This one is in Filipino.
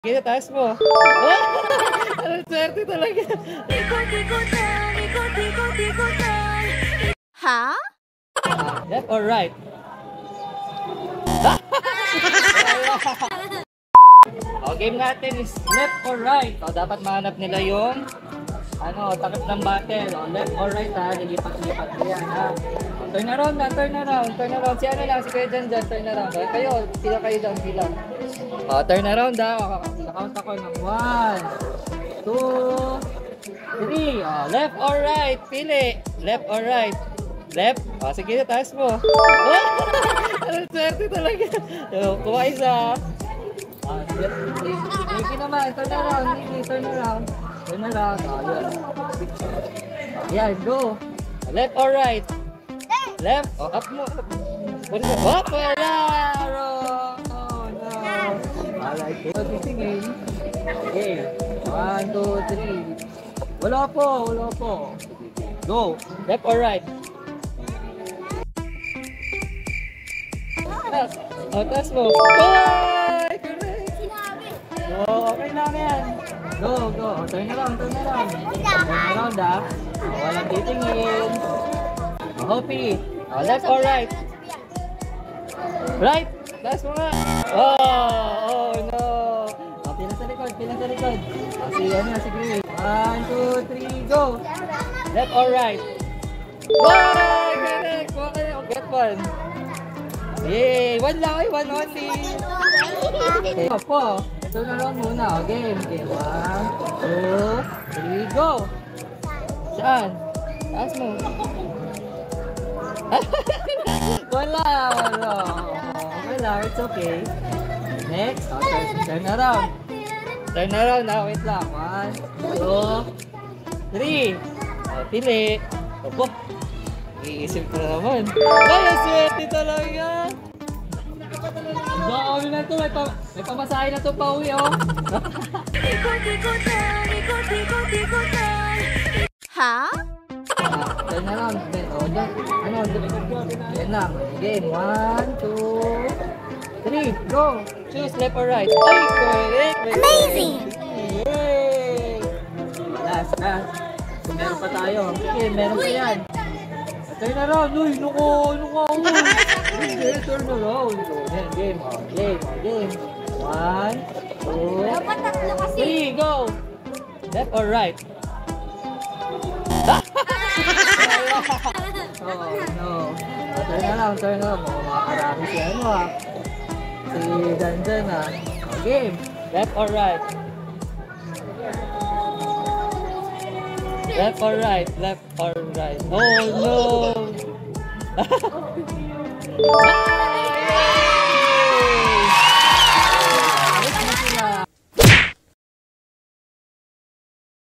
Sige, taas mo. Anong swerte talaga. Ha? Left or right? O, game natin is left or right. O, dapat mahanap nila yung takip ng battle. O, left or right ha. Lilipat-lipat ko yan ha. O, turn around na, turn around. Turn around. Si ano lang, si Kuya Jan Jan, turn around. O, kayo, pila kayo down, pila. O, turn around ha. O, count ako ng 1, 2, 3. O, left or right? Pili. Left or right? Left? O, sige na, taas mo. Anong swerte talaga. Kuha isa. Niki naman, turn around, Niki, turn around. Turn around, yan, go. Left or right? Left, up mo. What is it? Wala! Oh no. Alright, go. Titingin. Okay, 1, 2, 3. Wala po. Go. Left or right? Taas mo. Bye! Okay lang yan. Go. Turn around. Turn around ha. Walang titingin. Hopi. Left or right? Right. Last mo nga. Oh no. Pila sa likod. Sige. 1, 2, 3, go. Left or right? Bye! Correct. Get one. Yay! One lang ay, one only. Okay. Po. Turn around muna. Game. 1, 2, 3, go! Saan? Taas mo. Wala. Okay lang, it's okay. Next. Turn around. Turn around na. Wait lang. 1, 2, 3. Pili. Opo. Iisip ko naman. Ay, ang swerte talaga. Baka na ito. May pamasahe na ito pa uwi, oh. Ha? Turn around. Yan lang. Game. 1, 2, 3. Go. Choose left or right. Ay, correct. Amazing! Yay! Last. So, meron pa tayo. Okay, meron pa yan. Turn around. Uy, nuko. Hindi, turn around. Game. 1, 2, 3, go. Left or right? Oh, no. Turn around. Makakarami si si Janjan Game. Left or right? Left or right? Oh no.